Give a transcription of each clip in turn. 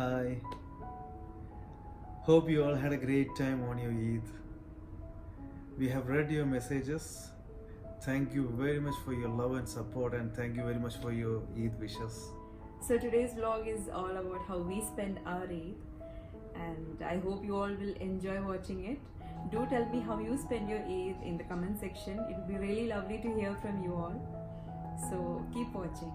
Hi, hope you all had a great time on your Eid. We have read your messages. Thank you very much for your love and support, and thank you very much for your Eid wishes. So today's vlog is all about how we spend our Eid, and I hope you all will enjoy watching it. Do tell me how you spend your Eid in the comment section. It would be really lovely to hear from you all. So keep watching.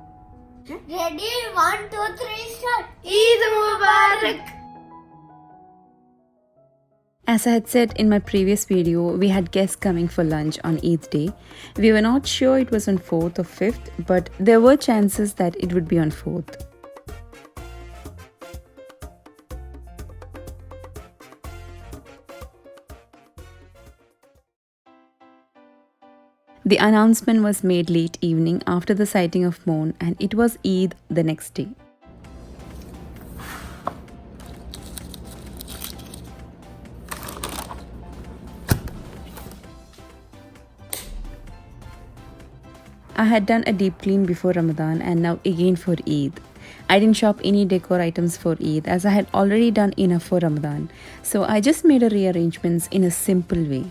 Ready? 1, 2, 3, start. Eid Mubarak. As I had said in my previous video, we had guests coming for lunch on Eid day. We were not sure it was on 4th or 5th, but there were chances that it would be on 4th. The announcement was made late evening after the sighting of moon, and it was Eid the next day. I had done a deep clean before Ramadan and now again for Eid. I didn't shop any decor items for Eid as I had already done enough for Ramadan, so I just made a rearrangements in a simple way.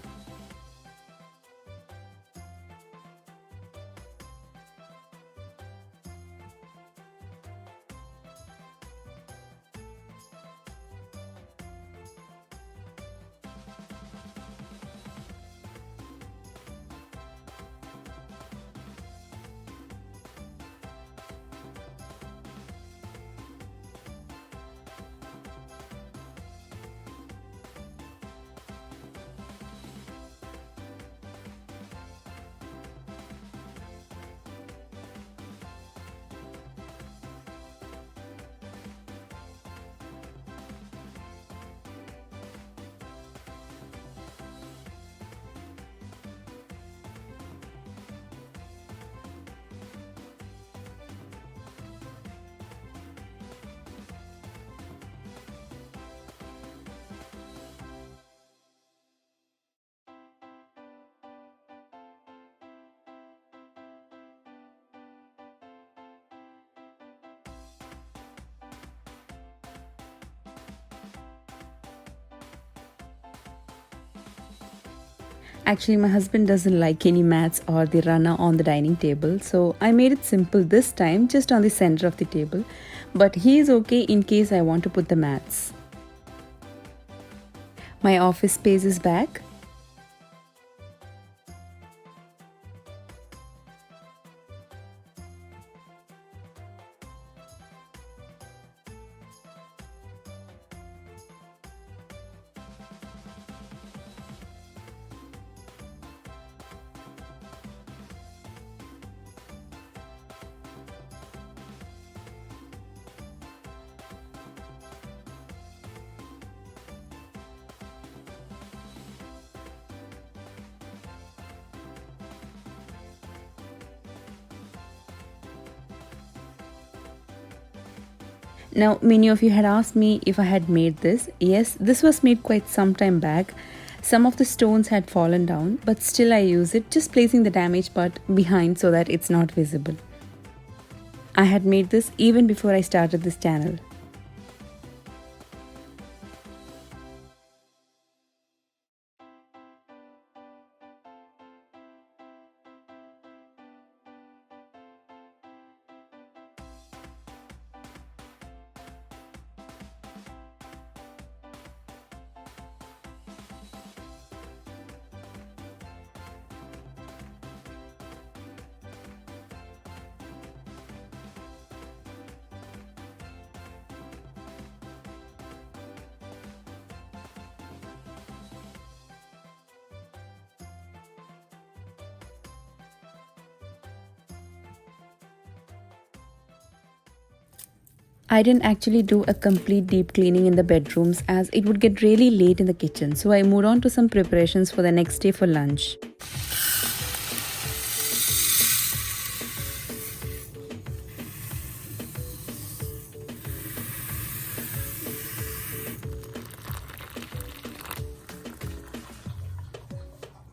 Actually, my husband doesn't like any mats or the runner on the dining table, so I made it simple this time, just on the center of the table. But he is okay in case I want to put the mats. My office space is back. Now, many of you had asked me if I had made this. Yes, this was made quite some time back. Some of the stones had fallen down, but still I use it, just placing the damaged part behind so that it's not visible. I had made this even before I started this channel. I didn't actually do a complete deep cleaning in the bedrooms as it would get really late in the kitchen, so I moved on to some preparations for the next day for lunch.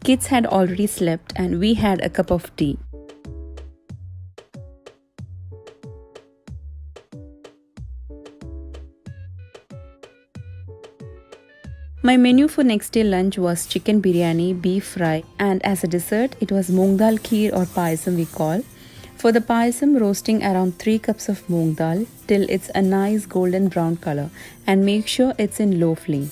Kids had already slept and we had a cup of tea. My menu for next day lunch was chicken biryani, beef fry, and as a dessert, it was moong dal kheer or payasam we call. For the payasam, roasting around 3 cups of moong dal till it's a nice golden brown color and make sure it's in low flame.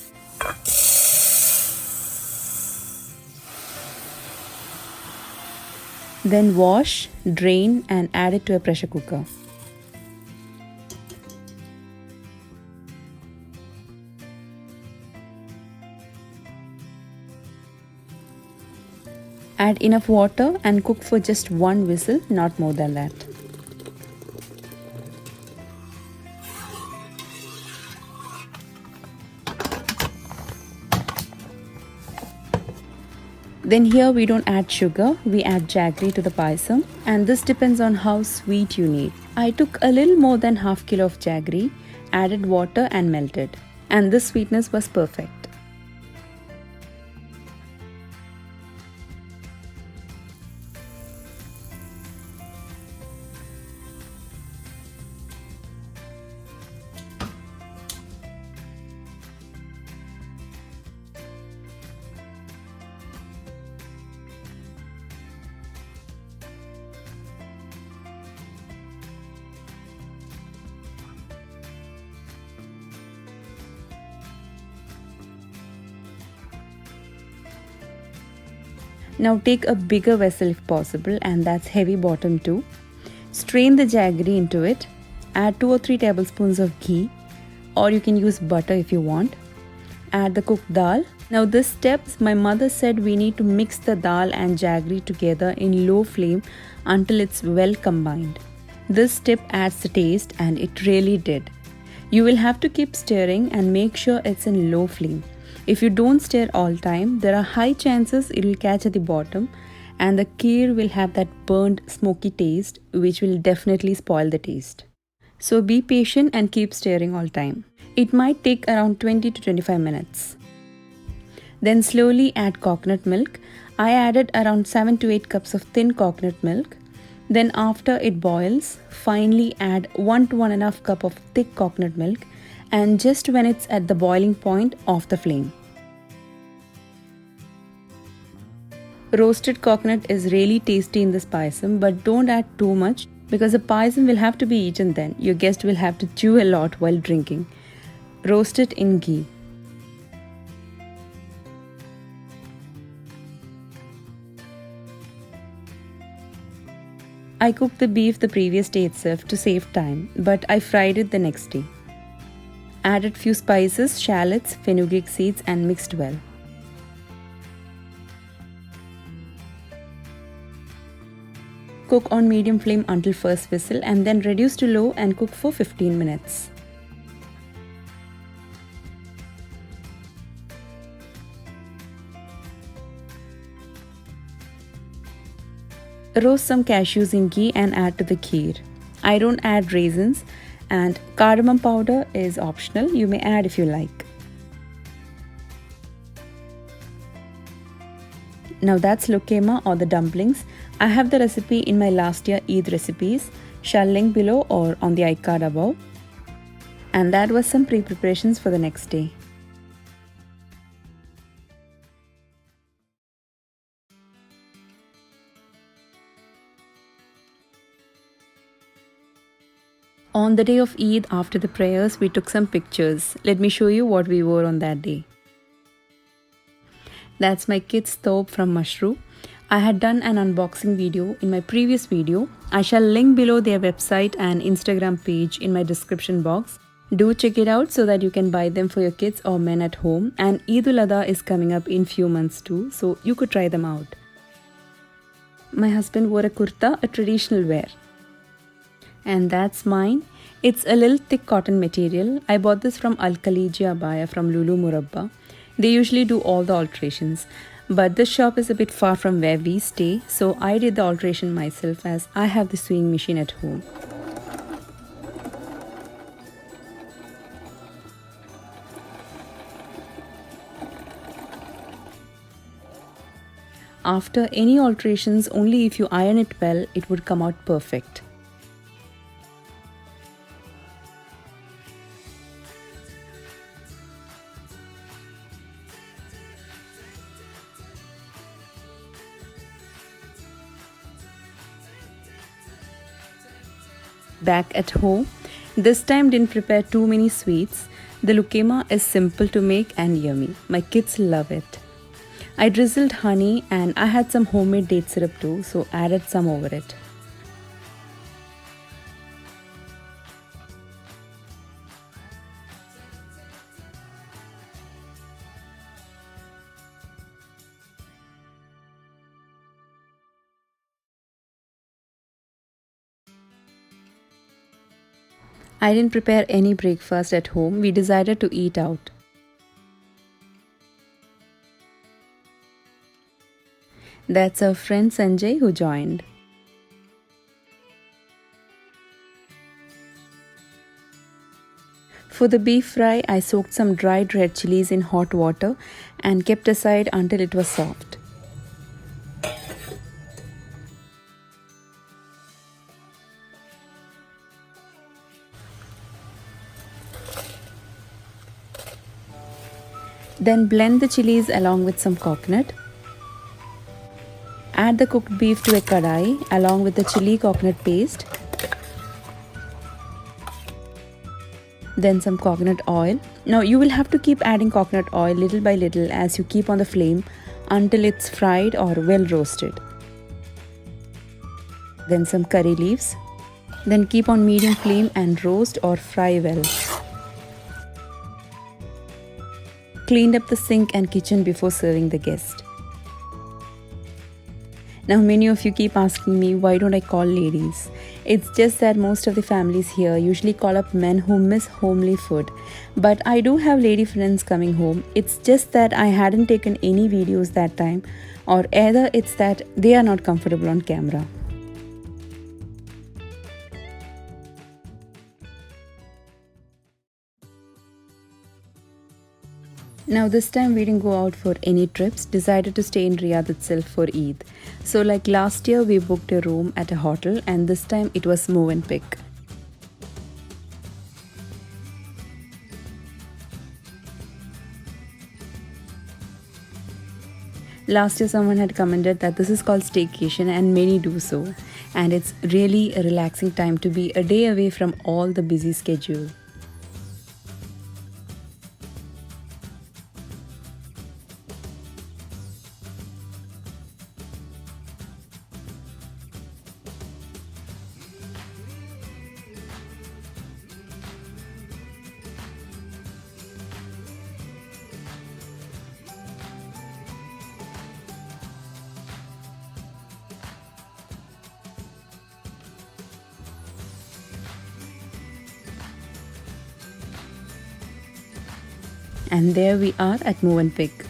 Then wash, drain, and add it to a pressure cooker. Add enough water and cook for just 1 whistle, not more than that. Then here we don't add sugar, we add jaggery to the payasam, and this depends on how sweet you need. I took a little more than half kilo of jaggery, added water and melted, and this sweetness was perfect. Now take a bigger vessel if possible, and that's heavy bottom too. Strain the jaggery into it. Add 2 or 3 tablespoons of ghee, or you can use butter if you want. Add the cooked dal. Now this step, my mother said we need to mix the dal and jaggery together in low flame until it's well combined. This step adds the taste, and it really did. You will have to keep stirring and make sure it's in low flame. If you don't stir all time, there are high chances it will catch at the bottom and the kheer will have that burnt smoky taste which will definitely spoil the taste. So be patient and keep stirring all time. It might take around 20 to 25 minutes. Then slowly add coconut milk. I added around 7 to 8 cups of thin coconut milk. Then after it boils, finally add 1 to 1.5 cup of thick coconut milk, and just when it's at the boiling point, off the flame. Roasted coconut is really tasty in this payasam, but don't add too much because the payasam will have to be eaten then. Your guest will have to chew a lot while drinking. Roast it in ghee. I cooked the beef the previous day itself to save time, but I fried it the next day. Added few spices, shallots, fenugreek seeds and mixed well. Cook on medium flame until first whistle and then reduce to low and cook for 15 minutes. Roast some cashews in ghee and add to the kheer. I don't add raisins, and cardamom powder is optional, you may add if you like. Now that's lokema or the dumplings. I have the recipe in my last year Eid recipes, shall link below or on the iCard above. And that was some pre-preparations for the next day. On the day of Eid, after the prayers, we took some pictures. Let me show you what we wore on that day. That's my kids' thobe from Mushroom. I had done an unboxing video in my previous video. I shall link below their website and Instagram page in my description box. Do check it out so that you can buy them for your kids or men at home. And Eid ul-Adha is coming up in few months too, so you could try them out. My husband wore a kurtha, a traditional wear. And that's mine. It's a little thick cotton material. I bought this from Khaleejiya Abaya from LULU Murabba. They usually do all the alterations, but this shop is a bit far from where we stay, so I did the alteration myself as I have the sewing machine at home. After any alterations, only if you iron it well, it would come out perfect. Back at home, this time didn't prepare too many sweets. The lukema is simple to make and yummy. My kids love it. I drizzled honey and I had some homemade date syrup too, so added some over it. I didn't prepare any breakfast at home. We decided to eat out. That's our friend Sanjay who joined. For the beef fry, I soaked some dried red chilies in hot water and kept aside until it was soft. Then blend the chilies along with some coconut. Add the cooked beef to a kadai along with the chili coconut paste. Then some coconut oil. Now you will have to keep adding coconut oil little by little as you keep on the flame until it's fried or well roasted. Then some curry leaves. Then keep on medium flame and roast or fry well. Cleaned up the sink and kitchen before serving the guest. Now many of you keep asking me why don't I call ladies. It's just that most of the families here usually call up men who miss homely food. But I do have lady friends coming home. It's just that I hadn't taken any videos that time, or either it's that they are not comfortable on camera. Now this time we didn't go out for any trips, decided to stay in Riyadh itself for Eid. So like last year we booked a room at a hotel and this time it was Mövenpick. Last year someone had commented that this is called staycation and many do so. And it's really a relaxing time to be a day away from all the busy schedule. And there we are at Mövenpick.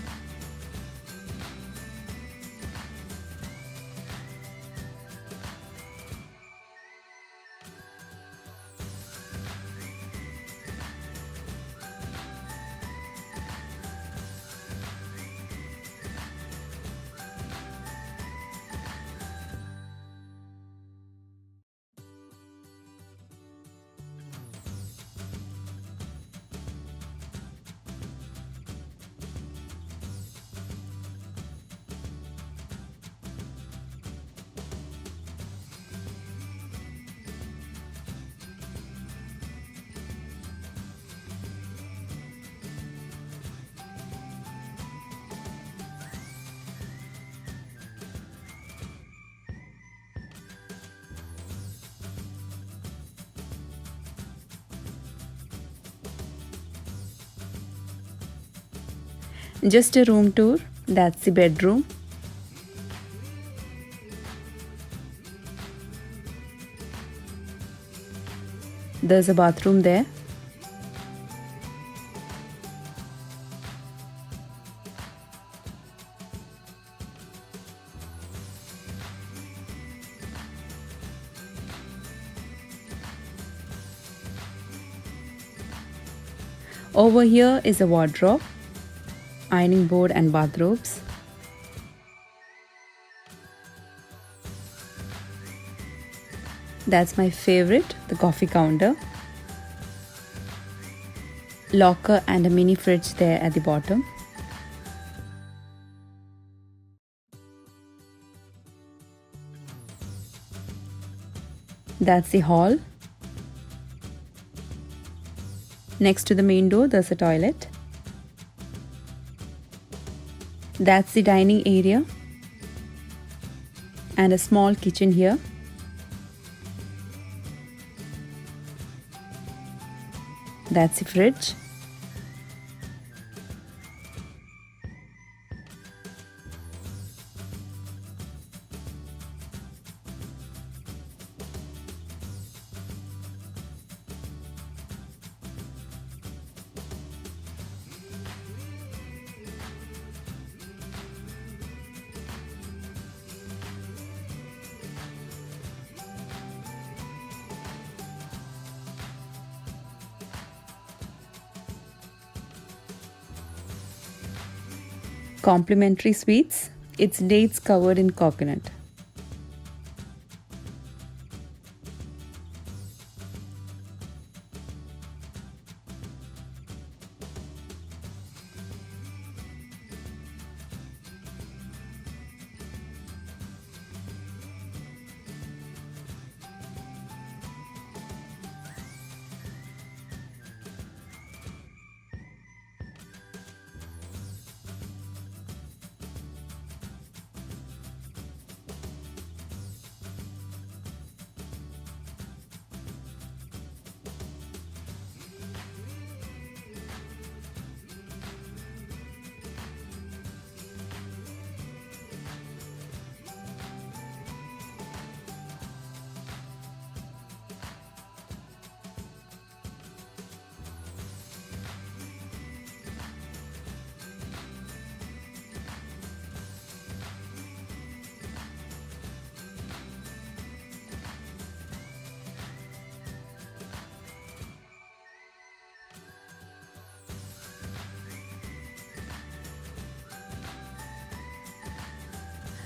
Just a room tour. That's the bedroom. There's a bathroom there. Over here is a wardrobe, ironing board and bathrobes. That's my favorite, the coffee counter. Locker and a mini fridge there at the bottom. That's the hall. Next to the main door, there's a toilet. That's the dining area. And a small kitchen here. That's the fridge. Complimentary sweets. It's dates covered in coconut.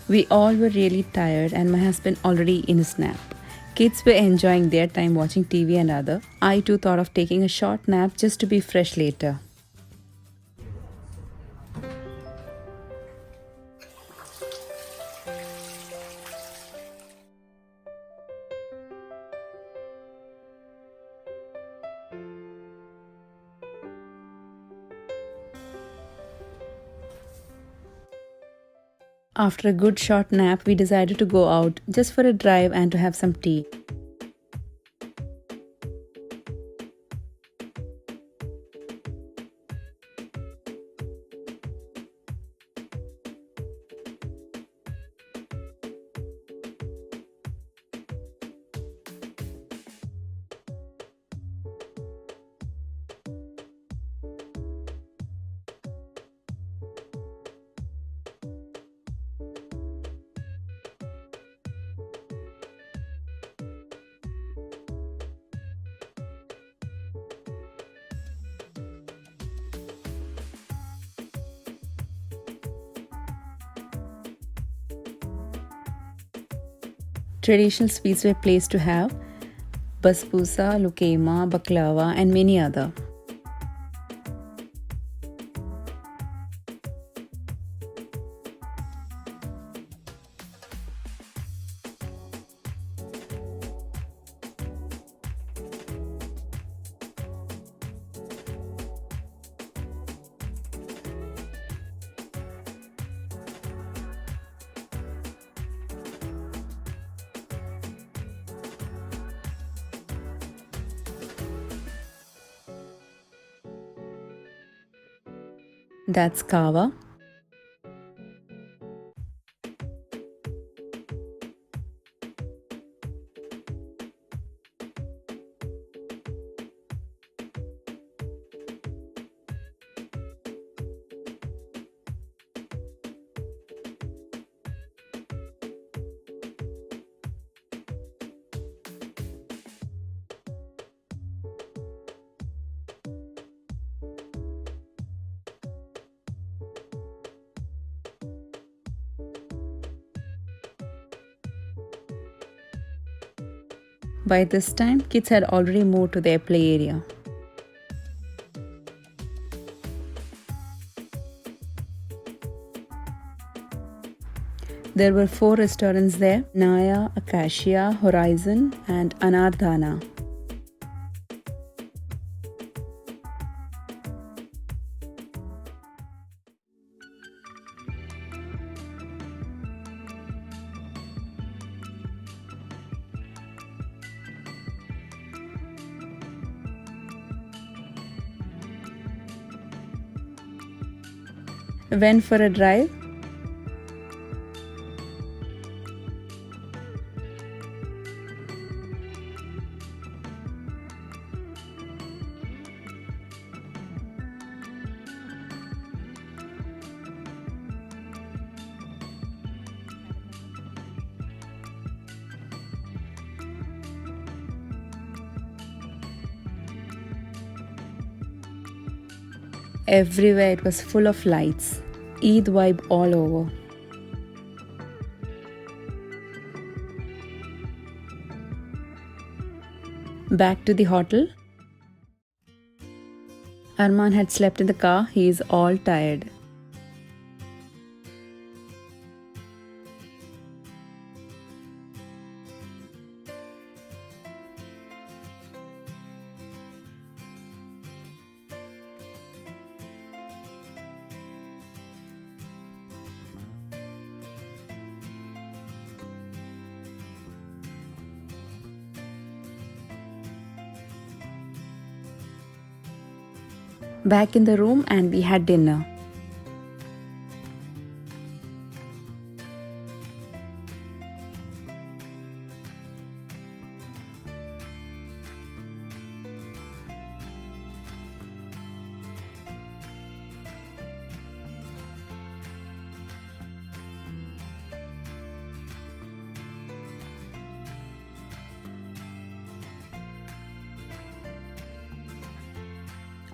We all were really tired and my husband already in his nap. Kids were enjoying their time watching TV and other. I too thought of taking a short nap just to be fresh later. After a good short nap, we decided to go out just for a drive and to have some tea. Traditional sweets were placed to have basbousa, lukema, baklava and many other. That's kava. By this time, kids had already moved to their play area. There were 4 restaurants there: Naya, Acacia, Horizon and Anardhana. Went for a drive. Everywhere it was full of lights. Eid vibe all over. Back to the hotel. Arman had slept in the car. He is all tired. Back in the room and we had dinner.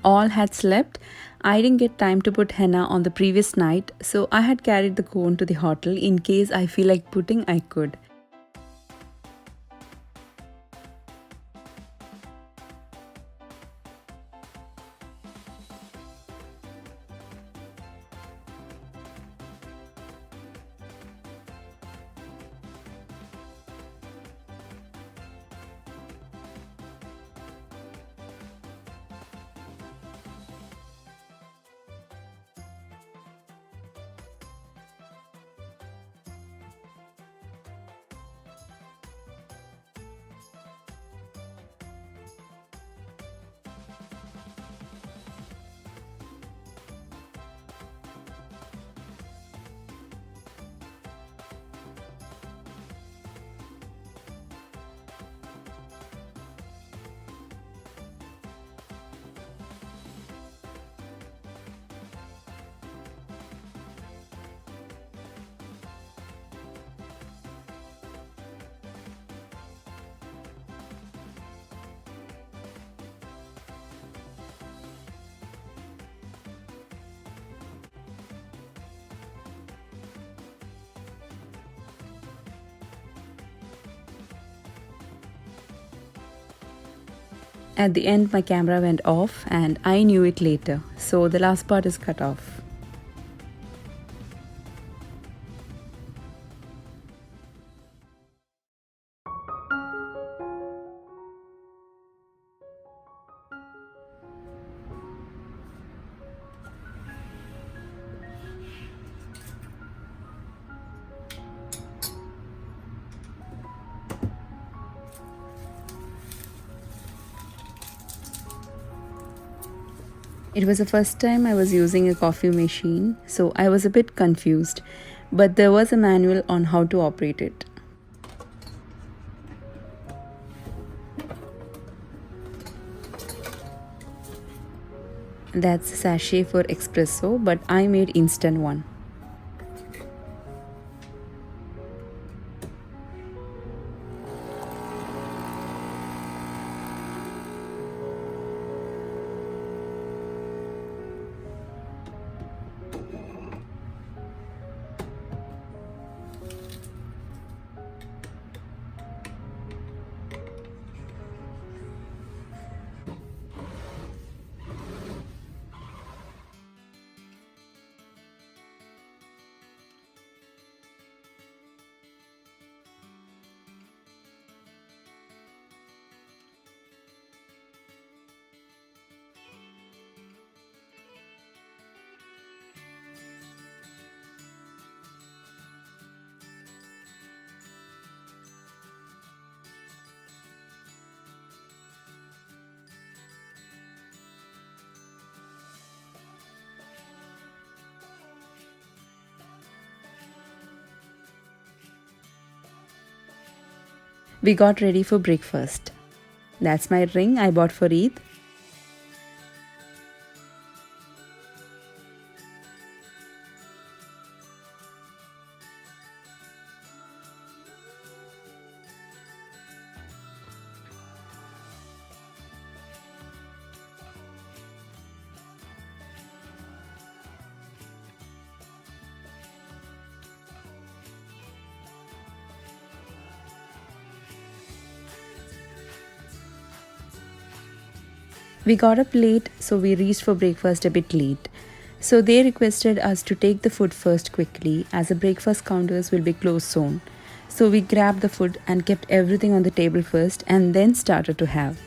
All had slept. I didn't get time to put henna on the previous night, so I had carried the cone to the hotel in case I feel like putting I could. At the end, my camera went off and I knew it later, so the last part is cut off. It was the first time I was using a coffee machine, so I was a bit confused, but there was a manual on how to operate it. That's sachet for espresso, but I made instant one. We got ready for breakfast. That's my ring I bought for Eid. We got up late, so we reached for breakfast a bit late. So they requested us to take the food first quickly, as the breakfast counters will be closed soon. So we grabbed the food and kept everything on the table first and then started to have.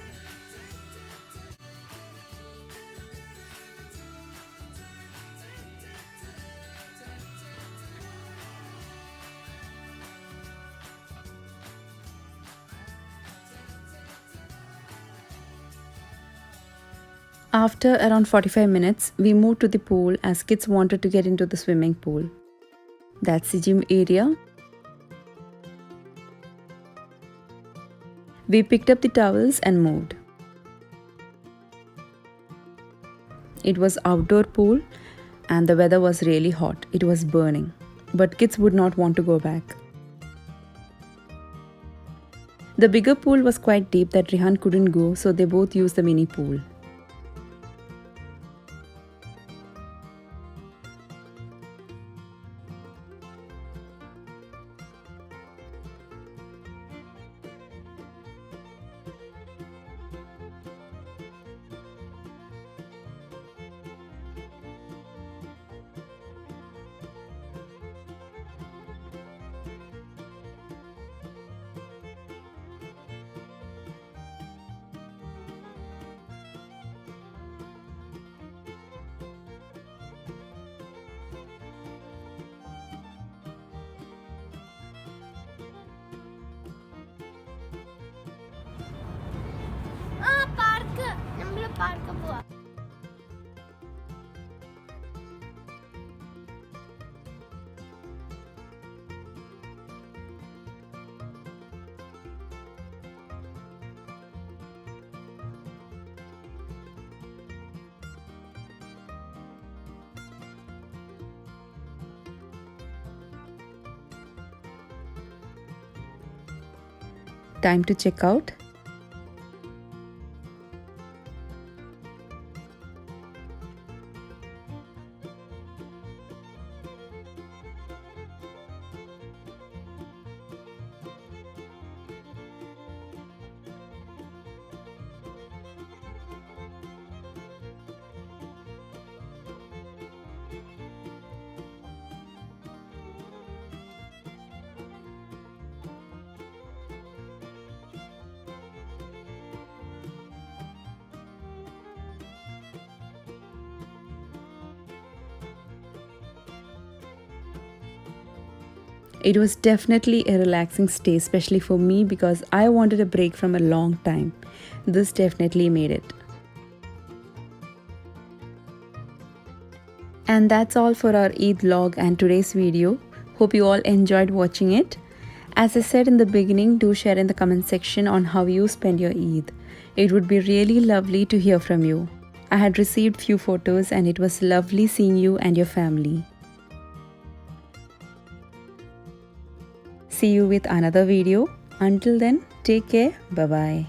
After around 45 minutes, we moved to the pool as kids wanted to get into the swimming pool. That's the gym area. We picked up the towels and moved. It was outdoor pool and the weather was really hot. It was burning. But kids would not want to go back. The bigger pool was quite deep that Rihan couldn't go, so they both used the mini pool. Park പോവാ. Time to check out. It was definitely a relaxing stay, especially for me because I wanted a break from a long time. This definitely made it. And that's all for our Eid vlog and today's video. Hope you all enjoyed watching it. As I said in the beginning, do share in the comment section on how you spend your Eid. It would be really lovely to hear from you. I had received few photos and it was lovely seeing you and your family. See you with another video. Until then, take care. Bye-bye.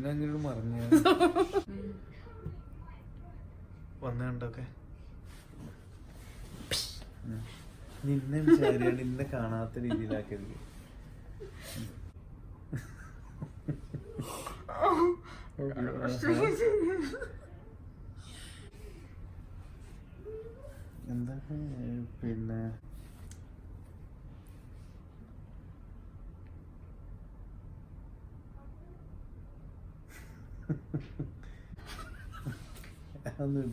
ഇന്നങ്ങോട്ട് മറിഞ്ഞ വന്നുണ്ടൊക്കെ നിന്നെ ശരിയാണ് നിന്നെ കാണാത്ത രീതിയിലാക്കരുത്. എന്താ പിന്നെ അതൊന്നും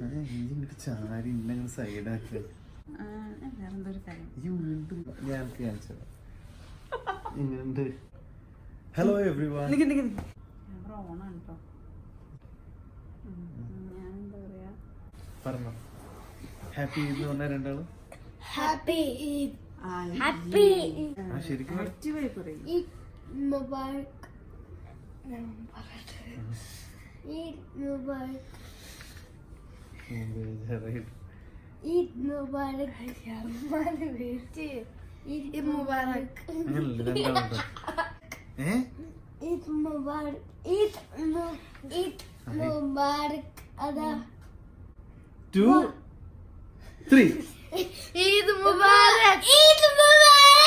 ഇങ്ങോട്ട് ചാരി ഇന്നങ്ങനെ സൈഡാക്കുക. വേറെന്തൊരു കാര്യം. ഈ വീണ്ടും ഞാൻ കാണിച്ചത് ഇങ്ങനുണ്ട്. Hello everyone. ക്യാമറ ഓണാണ് കേട്ടോ. ഞാൻ എന്താ പറയാ പറഞ്ഞോ. ഹാപ്പി ഈദ് എന്ന് പറഞ്ഞാൽ രണ്ടാളും Happy Eid. Happy Eid. ശരിക്കും ആക്റ്റീവായി പറയും. Eid Mubarak. Eid Mubarak. Eid Mubarak. Eid Mubarak. അങ്ങനല്ലേ രണ്ടാളുണ്ടോ? Eid Mubarak. Eid Mubarak. Ada. 2, 3. Eid Mubarak. Eid Mubarak.